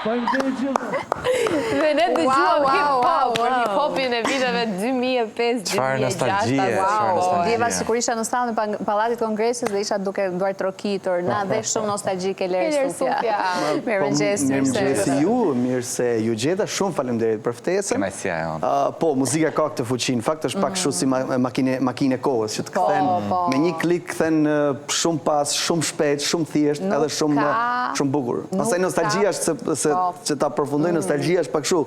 Faleminderit gjithë. Dhe ne dëgjuam hip-hop për hip-hopin e viteve 2005-2006. Çfarë nostalgjie. Ndjeva sikur isha në stallin e Pallatit Kongresit dhe isha duke duar trokitur. Na dhe shumë nostalgjike Ler Sufja. Mirëmëngjes ju, mirë se ju gjeta. Shumë faleminderit për ftesën. Kënaqësia jon. Po, muzika ka këtë fuqinë. Fakt është pak kështu si makinë e kohës, që të kthen me një klik kthen shumë pas, shumë shpejt, shumë thjesht, edhe shumë bukur. Pastaj nostalgjia është se ta përfundoj, nostalgjia është pak kështu.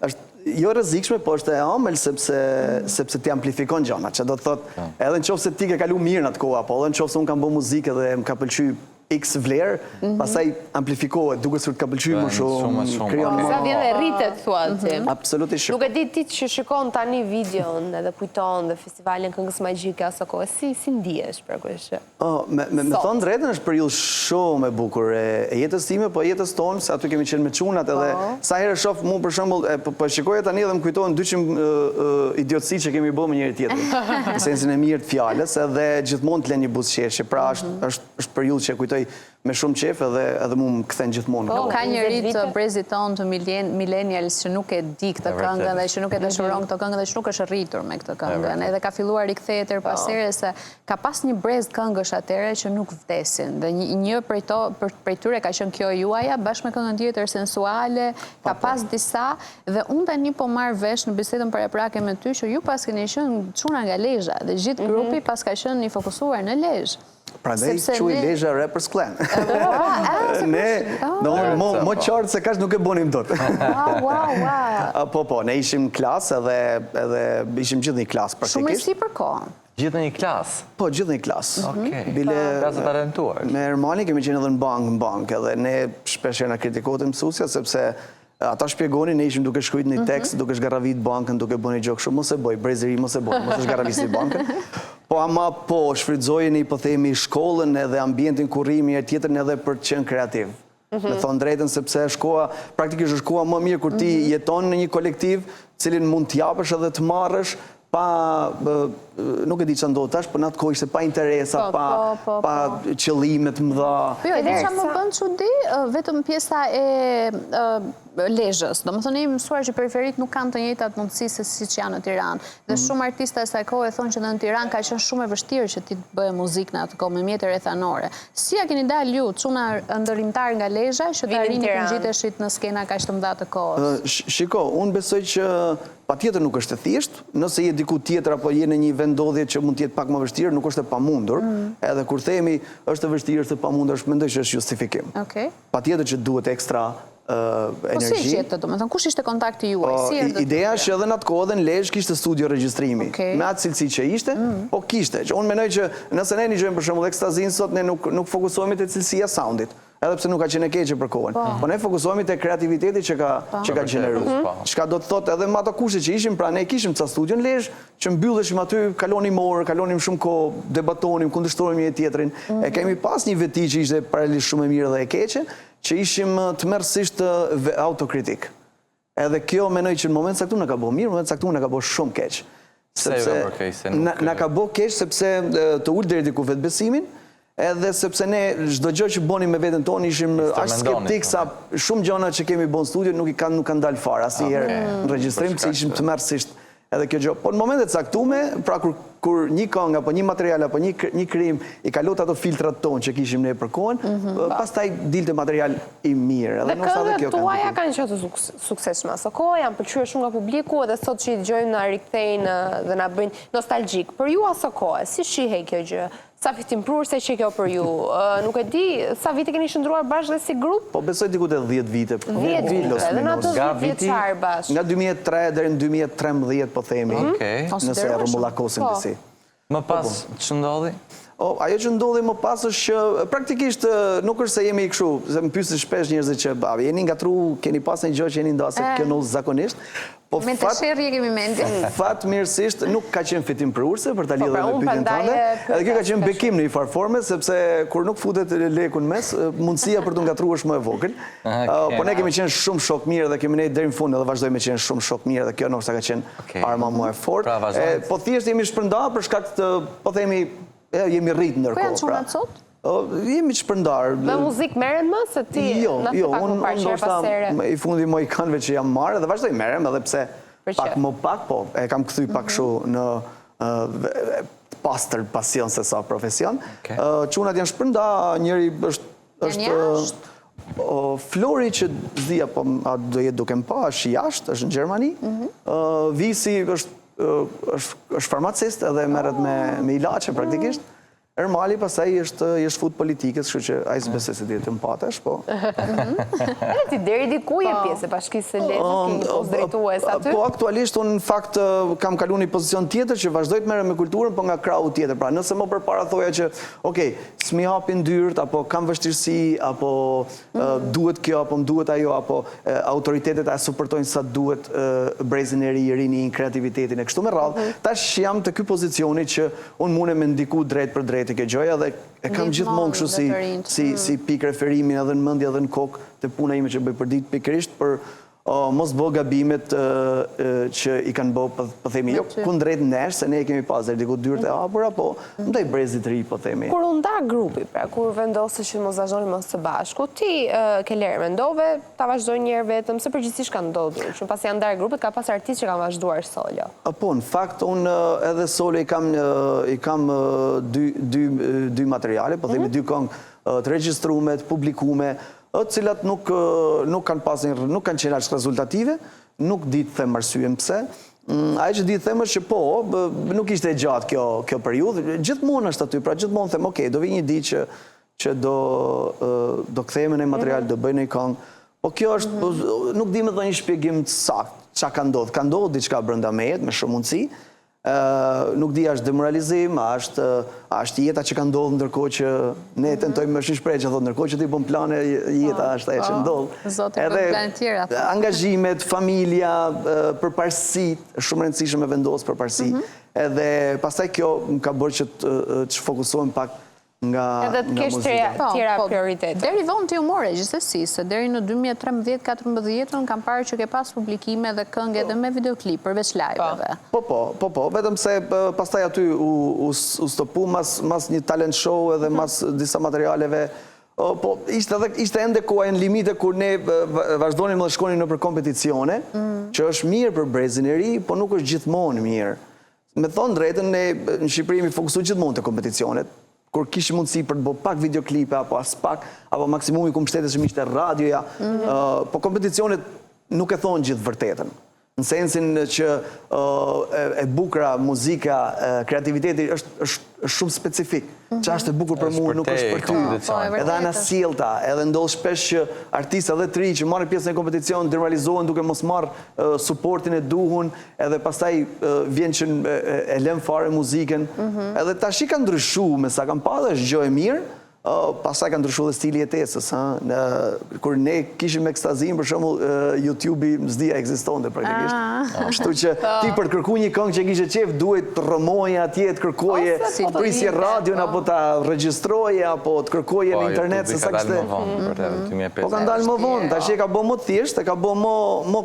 Është jo rrezikshme, po është e ëmbël sepse ti amplifikon gjëra, që do të thotë, edhe nëse ti ke kalu mirë në atë kohë, apo edhe nëse unë kam bërë muzikë dhe më ka pëlqyer X vlerë, pastaj amplifikohet, duke se të ka pëlqyer më shumë, krijon sa vjen dhe rritet thua ti. Absolutisht. Nuk e di ti që shikon tani videon edhe kujton dhe festivalin Këngës Magjike asaj kohe, si ndihesh për kështu? Me thënë drejtën është periudhë shumë e bukur e jetës time, po jetës tonë, se aty kemi qenë me çunat edhe sa herë shoh mua për shembull, po shikoj tani dhe më kujtohen 200 idiotësi që kemi bërë me njëri tjetrin. Në sensin e mirë të fjalës, edhe gjithmonë të lën një buzëqeshje. Pra është periudhë që kujtoj me shumë qef edhe mu më kthen gjithmonë. Ka njëri të brezit tonë të millennials që nuk e di këtë këngën dhe që nuk e dashuron këtë këngën dhe që nuk është rritur me këtë këngën. Edhe ka filluar rikthehet pas here se ka pas një brez këngësh atëre që nuk vdesin. Dhe një prej tyre ka qenë kjo juaja bashkë me këngën tjetër sensuale, ka pas disa dhe unë tani po marr vesh në bisedën paraprake me ty që ju pas keni qenë çuna nga Lezhë dhe gjithë grupi pas ka qenë i fokusuar në Lezhë. Prandaj quaj Lezhë Rappers Clan. Më qartë se kash nuk e bonim dot. Po, ne ishim klasë edhe ishim gjithë një klasë praktikisht. Shumë si për kohën. Gjithë një klasë? Po, gjithë një klasë. Klasë talentuar. Me Ermani kemi qenë edhe në bank, edhe ne shpesh na kritikohet mësuesja sepse ata shpjegonin, ne ishim duke shkruajtur një tekst, duke zgarravit bankën, duke bënë gjok shumë, mos e bëj, brezëri mos e bëj, mos e zgarravisni bankën. Po ama po shfrytëzojeni, po themi, shkollën edhe ambientin kurrimi e tjetrin edhe për të qenë kreativ. Me thonë drejtën sepse shkoa, praktikisht është koha më mirë kur ti jeton në një kolektiv, cilin mund t'japësh edhe të marrësh pa, nuk e di që ndodhë tash, për në atë kohë ishte pa interesa, pa qëllimet mëdha. Po jo, edhe që më bënd çudi, vetëm pjesa e Lezhës. Do më thënë, mësuar që periferit nuk kanë të njëjtat mundësi se si që janë në Tiranë. Dhe shumë artista e saj kohë e thonë që në Tiranë ka qenë shumë e vështirë që ti të bëhe muzikë në atë kohë me mjetër ethanore. Si ja keni dalë ju, çuna ndërrimtar nga Lezhë, që të arrini të ngjiteshit në skena kaq të mëdha të kohës? Shiko, unë besoj që patjetër nuk është e thjeshtë, nëse je diku tjetër apo je në një vendodhje që mund të jetë pak më vështirë, nuk është e pamundur. Edhe kur themi është e vështirë, është e pamundur, mendoj që është justifikim. Patjetër që duhet ekstra energji. Po si qëtë, do me thënë, kush ishte kontakti juaj? Ideja është edhe në atë kohë dhe në Lezhë kishte studio regjistrimi. Me atë cilësi që ishte, po kishte. Unë menoj që nëse ne një gjojmë për shembull ekstazin sot, ne nuk fokusohemi te cilësia soundit. Edhe pse nuk ka qenë e keqe për kohën. Po ne fokusohemi te kreativiteti që ka gjeneruar. Çka do të thotë edhe me ato kushte që ishim, pra ne kishim ca studio në Lezhë, që mbylleshim aty, kalonim orë, kalonim shumë kohë, debatonim, kundërshtonim njëri tjetrin. E kemi pas një veti që ishte paralelisht shumë e mirë dhe e keqe, që ishim të mërësisht autokritik. Edhe kjo menoj që në moment saktu në ka bo mirë, në moment saktu në ka bo shumë keq. Në ka bo keq sepse të ullë deri diku vetë besimin, edhe sepse ne çdo gjë që bonim me veten tonë ishim aq skeptik sa shumë gjëra që kemi bën studio nuk kanë dalë fare asnjëherë në regjistrim, se ishim të mërësisht edhe kjo gjë. Po në momentet caktume, pra kur një këngë apo një material apo një krim i kalot ato filtrat tonë që kishim ne për kohën, pastaj dilte material i mirë. Dhe këngët tuaja kanë qenë suksesshme. Aso kohë janë pëlqyer shumë nga publiku edhe sot që i dëgjojmë na rikthejnë dhe na bëjnë nostalgjik. Për ju aso kohë, si shihej kjo gjë? Sa fitimprur se që kjo për ju? Nuk e di, sa vite keni shëndruar bashkë dhe si grup? Po besoj diku të 10 vite. 10 vite, edhe në ato 10 vjeçar bashkë. Nga 2003 deri në 2013, po themi, nëse rrumbullakosim disi. Më pas, që ndodhi? Ajo që ndodhi më pas është që praktikisht nuk është se jemi kështu, se më pyesin shpesh njerëzit që jeni ngatru, keni pas një gjë që jeni ndase, kjo nuk zakonisht. Me të shërri e kemi mendin. Fatë mirësisht nuk ka qenë fitimprurse për ta lidhur me pyetjen tënde. Edhe kjo ka qenë bekim në një farë forme, sepse kur nuk futet leku në mes, mundësia për të ngatruar është më e vogël. Po ne kemi qenë shumë shok mirë dhe kemi ne deri në fund edhe vazhdojmë të qenë shumë shok mirë dhe kjo ndoshta ka qenë arma më e fortë. Po thjesht jemi shpërndarë për shkak të, po themi, jemi rritë ndërkohë. Ku janë çunat sot? Jemi shpërndar. Me muzikë merren më se ti në të pak më parë qërë pasere? I fundi mohikanëve që jam marrë dhe vazhdoj merrem, edhe pse pak më pak, po e kam këthy pak shu në pastër pasion se sa profesion. Qunat janë shpërnda, njëri është Flori që zdia, po do jetë duke më pa, është jashtë, është në Gjermani. Visi është farmacist edhe merret me ilaçe praktikisht. Ermali pasaj është fut politikës, kështu që a i s'besoj se ditë të mpatesh, po. Edhe ti deri diku je pjesë e bashkisë së Lezës, ki pos drejtues aty? Po aktualisht unë në fakt kam kalu një pozicion tjetër që vazhdoj të merrem me kulturën, po nga krahu tjetër. Pra nëse më përpara thoja që, okej, s'mi hapin dyrt, apo kam vështirësi, apo duhet kjo, apo më duhet ajo, apo autoritetet a suportojnë sa duhet brezin e ri, rinin, kreativitetin e kështu me radhë, tash jam të ky pozicioni që unë mune me ndiku drejt për drejt të ke gjoja dhe e kam gjithmonë kështu si pik referimin edhe në mendje edhe në kokë të puna ime që bëj për ditë pikërisht për mos bë gabimet që i kanë bë, po themi, jo kundrejt nesh, se ne kemi pas deri diku dyrt e hapura, po ndaj brezit ri, po themi. Kur u nda grupi, pra, kur vendose që mos vazhdoni më së bashku, ti ke lerë mendove, ta vazhdoj njerë vetëm, se përgjithsisht kanë ndodhur, që pas janë ndarë grupit, ka pas artistë që kanë vazhduar solo. Po, në fakt, unë edhe solo i kam dy materiale, po themi dy këngë të regjistrume, të publikume, cilat nuk kanë qenë aq rezultative, nuk di të them arsyen pse. Ajo që di të them është që po, nuk ishte e gjatë kjo periudhë, gjithmonë është aty, pra gjithmonë them, okej, do vi një ditë që do kthehemi në material, do bëj një këngë, po kjo është, nuk di me dhe një shpjegim të saktë, çka ka ndodhur. Ka ndodhur diçka brenda mejet, me shumë mundësi. Nuk di është demoralizim, është jeta që ka ndodhë ndërkohë që ne tentojmë më shprej që thotë ndërkohë që ti bëm plane, jeta është e që ndodhë. Edhe angazhimet, familja, përparësit, shumë rëndësishme me vendosë përparësi. Edhe pastaj kjo më ka bërë që të fokusohem pak nga edhe të kesh tjera prioritet. Deri vonë ti umore, gjithsesi, se deri në 2013-2014 kam parë që ke pas publikime dhe këngë edhe me videoklip, përveç live-eve. Po, vetëm se pastaj aty u stopu mas një talent show edhe mas disa materialeve. Po, ishte ende koha në limite kur ne vazhdonim dhe shkonim në për kompeticione, që është mirë për brezin e ri, po nuk është gjithmonë mirë. Me thonë drejtën, ne në Shqipëri mi fokusu gjithmonë të kompeticionet, kur kishë mundësi për të bo pak videoklipe, apo as pak, apo maksimumi ku mbështetes që ishte radioja, po kompeticionet nuk e thonë gjithë vërtetën. Në sensin që e bukra, muzika, kreativiteti është shumë specifik. Që është e bukur për mu, nuk është për ty. Edhe ana sjellta, edhe ndodh shpesh që artistë edhe të ri që marrin pjesë në kompeticion, demoralizohen duke mos marrë suportin e duhun, edhe pastaj vjen që e lën fare muzikën. Edhe tash i ka ndryshuar, me sa kam parë, është gjë e mirë. Pasaj ka ndryshu dhe stili jetesës. Kur ne kishim ekstazim, për shembull, YouTube-i m'zdia eksistonte praktikisht. Kështu që ti për të kërkuar një këngë që kishe qef, duhet të rrëmoje atje, të kërkoje, të prisje radion, apo ta regjistroje, apo të kërkoje në internet, se sa kështë... Po ka ndalë më vonë, tash e ka bo më thjesht, e ka bo më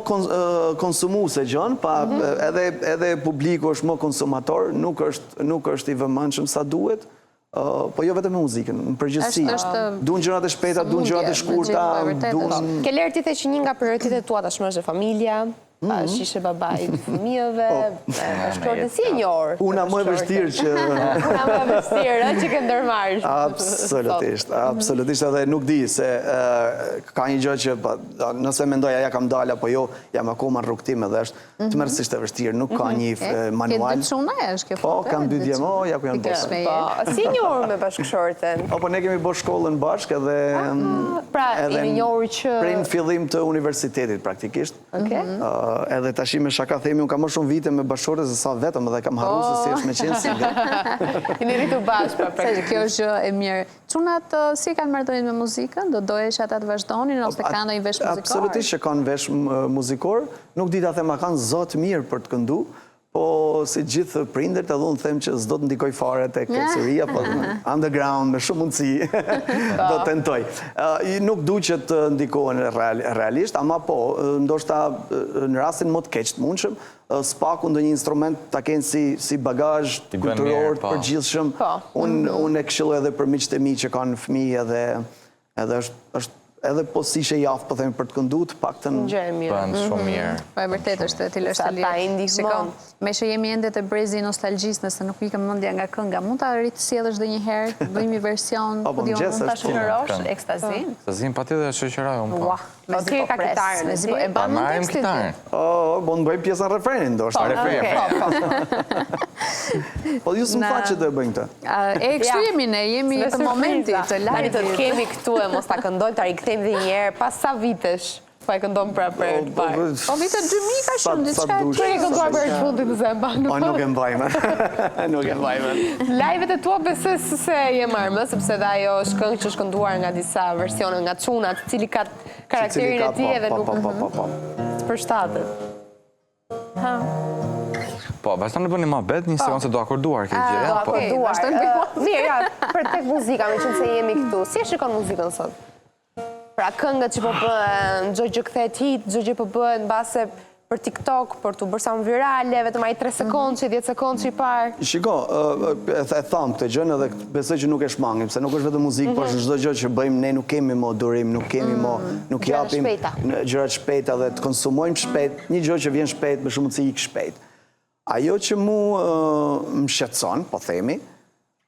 konsumu se gjën, pa edhe publiku është më konsumator, nuk është i vëmendshëm sa duhet. Po jo vetëm me muzikën, në përgjithësi. Duan gjërat e shpejta, duan gjërat e shkurta, duan... Ke lerë ti the që një nga prioritetet tua tashmë është familja, shishe babai të fëmijëve, shkruar si e njohur. Una më e vështirë që... Una më e vështirë, që ke ndërmarrë. Absolutisht, edhe nuk di, se ka një gjë që nëse mendoj aja kam dalë, apo jo, jam akoma në rrugtim edhe është të mërësisht e vështirë, nuk ka një manual. Ke dy çuna e është kjo Po, kam dy djemë, ja ku janë bosë. Si njohur me bashkëshorten? Po, ne kemi bërë shkollën bashkë edhe... Pra, i njohur që... Prej në fillim të universitetit, praktikisht. Edhe tash me shaka themi, unë kam më shumë vite me bashkëshorte se sa vetëm, edhe kam harru se si është me qenë single. Keni rritur bashkë, pra praktikisht. Kjo është e mirë. Çunat si kanë marrëdhënie me muzikën? Do doje që ata të vazhdonin, ose kanë ndonjë vesh muzikor? Absolutisht që kanë vesh muzikor. Nuk di ta them a kanë zot mirë për të këndu, Po, si gjithë prindërt, edhe unë them që s'do të ndikoj fare të keqëria, po underground me shumë mundësi do të tentoj. Nuk du që të ndikohen realisht, ama po, ndoshta në rastin më të keq të mundshëm, spaku ndonjë instrument ta kenë si bagazh kulturor të përgjithshëm. Unë e këshilloj edhe për miqtë e mi që kanë fëmijë edhe është edhe po si që jafë, po themi për të këndut, pak të në... Bënë shumë mirë. Po e vërtet është të lështë të lirë. Shikon, me që jemi ende të brezi nostalgjisë, nëse nuk ikëm mendja nga kënga, mund të rritë sjellësh dhe një herë, bëjmë një version, po mund të shoqërosh ekstazin? Ekstazin, pa ti dhe shoqëroj unë pa. Me zi ka kitarën, e banë në tekstin ti? Po në bëjmë pjesën refrenin, do është. Po ju së më faqë që të bëjmë të? E kështu jemi ne, jemi të momentit, të lajtë. Të lajtë. kemi këtu e mos ta këndoj, të rikëtejmë dhe njerë, pas sa vitesh, po e këndojmë pra për të parë. Po vite 2000 ka shumë, diçka Që e këndoj për të fundit në zemba. Nuk e mbajme. Nuk e mbajme. Lajvet e tua besoj se je marrë, sepse dhe ajo është këngë që është kënduar nga disa versione nga çunat, cili ka karakterin e tij edhe nuk përshtatet. Po, vazhdo në bëni ma bet, një sekundë se do akorduar këtë gjë. Do akorduar. Mirë, ja, për tek muzika, me qënë se jemi këtu. Si e shikon muzikën sot? Pra këngët që po bëhen, çdo gjë kthehet hit, çdo gjë po bëhen base për TikTok, për të bërë sa më virale, vetëm ai 3 sekondë, 10 sekondë i parë. Shiko, e tham këtë gjën edhe besoj që nuk e shmangim, se nuk është vetëm muzikë, por çdo gjë që bëjmë ne nuk kemi më durim, nuk kemi më, nuk japim gjërat shpejta dhe të konsumojmë shpejt, një gjë që vjen shpejt, me shumë mundësi ik shpejt. Ajo që mu më shqetëson, po themi,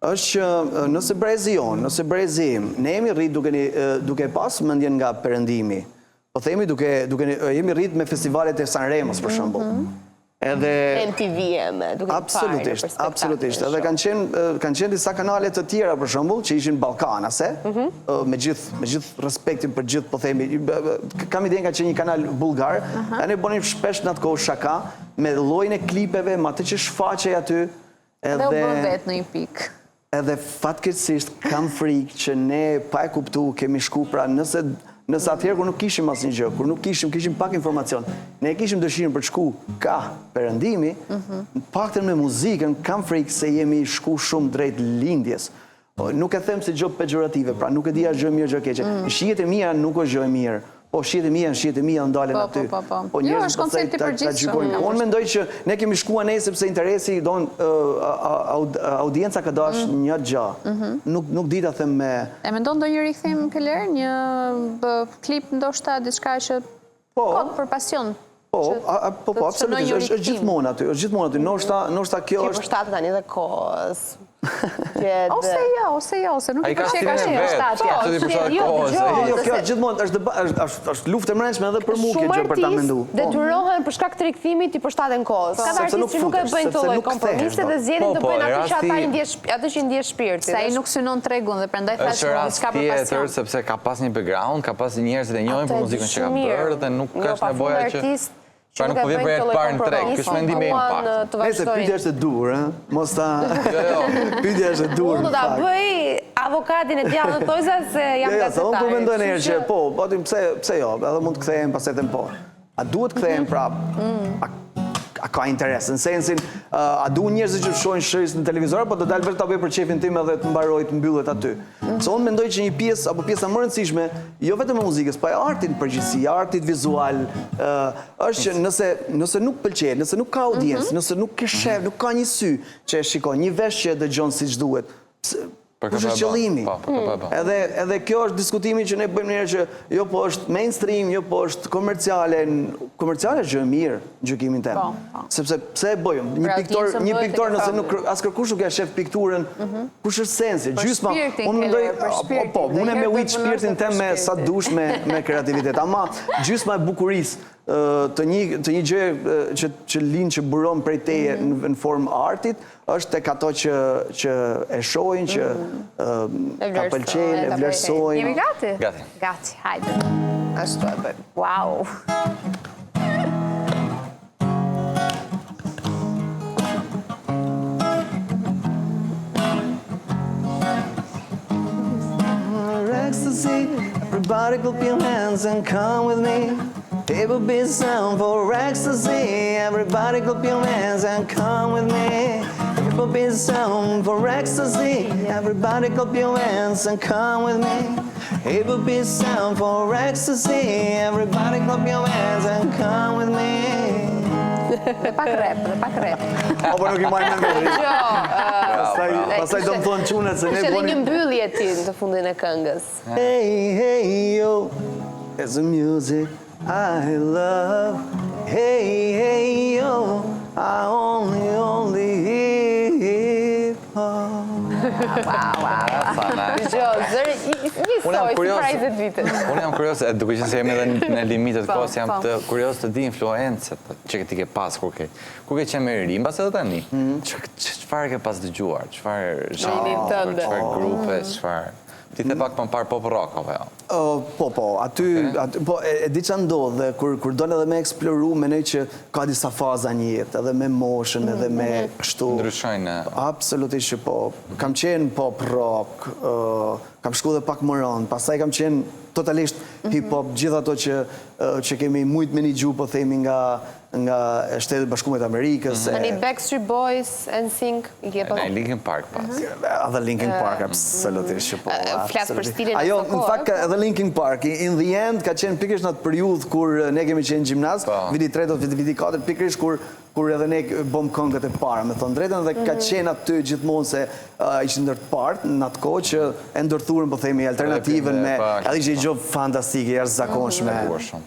është që nëse brezi jonë, nëse brezi im, ne jemi rritë duke pas mendjen nga perëndimi. Po themi jemi rritë me festivalet e Sanremos, për shembull. Edhe MTV duke parë. Absolutisht. Edhe kanë qenë disa kanale të tjera, për shembull, që ishin ballkanase, me gjithë respektin për gjithë, po themi, kam idenë ka qenë një kanal bulgar, e ne bënim shpesh në atë kohë shaka, me llojin e klipeve, me atë që shfaqej aty. Dhe u bën vetë në një pikë. Edhe fatkeqësisht kam frikë që ne pa e kuptu kemi shku pra nëse atëherë kur nuk kishim asnjë gjë, kur nuk kishim pak informacion, ne kishim dëshirën për të shku ka perëndimi, paktën me muzikën kam frikë se jemi shku shumë drejt lindjes. Nuk e them se gjë pejorative, pra nuk e di as gjë mirë gjë keqe. Shihet e mia nuk është gjë e mirë. Po shihet e mia ndalen aty. Po njerëzit është koncepti përgjithshëm. Unë mendoj që ne kemi shkuar ne sepse interesi audienca ka dash një gjë. Nuk di ta them me. E mendon ndonjë rikthim Keller, një klip ndoshta diçka që kot për pasion? Po, absolutisht, është gjithmonë aty, ndoshta kjo është... Që përshtatet tani dhe kohës. Ose jo, se nuk i përshje ka shumë përshtatje. Jo, kjo gjithmonë është luftë e mbrëmshme edhe për mua kjo gjë për ta menduar. Detyrohen për shkak të rikthimit i përshtaten kohës. Ka artistë që nuk e bëjnë të lloj kompromise dhe zgjedhin të bëjnë atë që i ndjes shpirti. Sa ai nuk synon tregun dhe prandaj thashë diçka për pasion. Sepse ka pas një background, ka pas njerëz që e njohin për muzikën që ka bërë dhe nuk ka nevoja që pra nuk po vjen për jetë parë në treg, kështë mendimi im pak. Nëse pyetja është e dur, mos ta... Pyetja është e dur. Unë do ta bëj avokatin e djallë të tojza se jam gazetare. Unë po mendoj ndonjëherë që po, pse jo, edhe mund të kthehem pas etën po. A duhet kthehem prapë? A ka interes, në sensin, a du njerëzit që shohin shëris në televizor, po do dalë vetë ta bëj për qefin tim edhe të mbaroj të mbyllet aty. Se unë mendoj që një pjesë, apo pjesa më rëndësishme, jo vetëm e muzikës, pa e artit përgjithësi, artit vizual, është që nëse nuk pëlqejet, nëse nuk ka audiencë, nëse nuk ke shef, nuk ka një sy që e shikon, një vesh që e dëgjon siç duhet, kush është qëllimi? Edhe kjo është diskutimi që ne bëjmë njerë që jo po është mainstream, jo po është komerciale. Komerciale është gjë mirë, gjykimin tem. Sepse pse e bëjmë? Një piktor nëse nuk as kërkush nuk e shef pikturën, kush është sensi? Gjysma, unë mendoj, po, unë me ujtë shpirtin tem me sa dush me kreativitet. Ama gjysma e bukurisë të një gjë që linë që buron prej teje në formë artit, është tek ato që e shohin, që ka pëlqejnë, e vlerësojnë. Jemi gati? Gati. Gati, hajde. Ashtu e bëjmë. Wow. Ecstasy, everybody clap your hands and come with me. It would be some for ecstasy. Everybody clap your hands and come with me. It would be some for ecstasy. Everybody clap your hands and come with me. It would be some for ecstasy. Everybody clap your hands and come with me. Dhe pak rap. O, po nuk I majnë në mërë. Pasaj do më thonë qunët se ne Kështë edhe një mbyllje ti në të fundin e këngës. Hey, hey, yo, it's the music I love. Hey, hey, yo, I only hip hop. Njësoj, surprise-et vitët. Unë jam kurios, duke që se jemi edhe në limitet kohës, jam të kurios të di influencet që ti ke pas kur ke qenë me ri, mbas edhe tani. Çfarë ke pas dëgjuar? Çfarë grupe, çfarë? Ti the pak më parë pop rock apo jo? Po, aty, e di që ndodhë, kur dole edhe me eksploru, menoj që ka disa faza një jetë, edhe me moshën, edhe me kështu. Ndryshojnë? Absolutisht që po. Kam qenë pop rock, kam shku dhe pak më rënd, pastaj kam qenë totalisht hip-hop, gjitha ato që kemi mujt me një gju, po themi nga Shtetet Bashkuara të Amerikës. Tani Backstreet Boys, NSYNC, I ke pas? Linkin Park pas. Edhe Linkin Park, absolutisht që po. Flasë për stilin e ajo, në fakt, edhe Linkin Park, in the end, ka qenë pikrish në atë periudhë kur ne kemi qenë gjimnaz, viti 3, viti 4, pikrish kur edhe ne bëm këngët e para, me thonë drejtën, dhe ka qenë aty gjithmonë se ishë ndër të partë, në atë kohë që e ndërthurën, po themi, alternativen me, edhe ishë një gjobë fantastike, jashtëzakonshme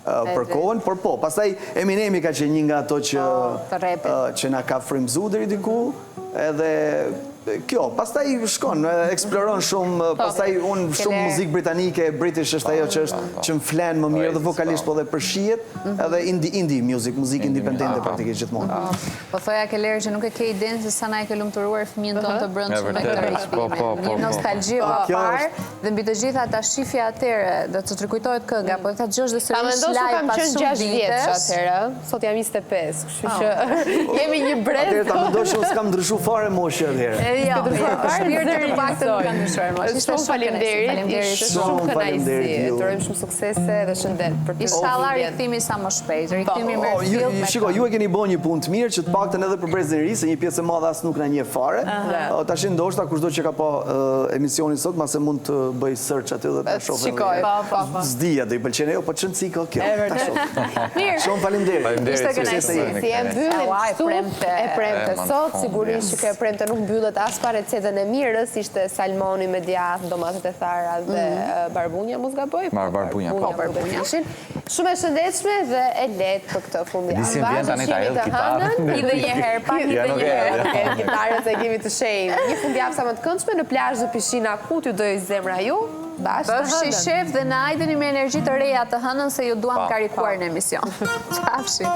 për kohën, por po, pastaj Eminemi ka qenë një nga ato që na ka frymzu deri diku, edhe kjo, pastaj shkon, eksploron shumë, pastaj unë shumë muzikë britanike, British është ajo që më flenë më mirë, dhe vokalisht po dhe përshijet, edhe indie music, muzikë independente praktikisht gjithmonë. Po thoja ke lerë që nuk e ke idenë se sa na e ke lumturuar fëmijën tonë të brendshëm me këtë ritmimin. Një nostalgji pa parë, dhe mbi të gjitha ta shifja atëre, dhe të rikujtohet kënga, po ta dëgjosh dhe sërish live pas shumë ditësh. Sot jam 25, kështu që jemi një brend. Atëherë ta mendoj që unë s'kam ndryshu fare moshë atëherë. Jo, shpirti të paktën nuk ka ndryshuar moshë. Shumë faleminderit. Shumë kënaqësi. Durojmë shumë suksese dhe shëndet për të. Inshallah rikthimi sa më shpejt. Rikthimi me fill. Shiko, ju e keni bën një punë të mirë që të paktën edhe për brezën e ri, se një pjesë e madhe as nuk na njeh fare. Tash ndoshta kushdo që ka pa emisionin sot, mase mund të bëj search aty dhe ta shohë. Shikoj. S'dija do I pëlqen ajo, po ç'n cikëll kjo. Ta shoh. Mirë. Shumë faleminderit. Ishte kënaqësi. Si e mbyllim kështu e premte sot, sigurisht që kjo e premte nuk mbyllet as pa recetën e mirës, ishte salmoni me djathë, domatet e thara dhe barbunja, mos gaboj? Barbunja, po. Shumë e shëndetshme dhe e lehtë për këtë fundjavë. Disi vjen tani ta hedh kitarën. I dhe një herë, pak i dhe një herë. Kitarët e kemi të shenjë. Një fundjavë sa më të këndshme në plazh dhe piscina ku t'ju doj zemra ju. Bashkë shef dhe na hajdeni me energji të reja të hënën se ju duam karikuar në emision. Qafshi.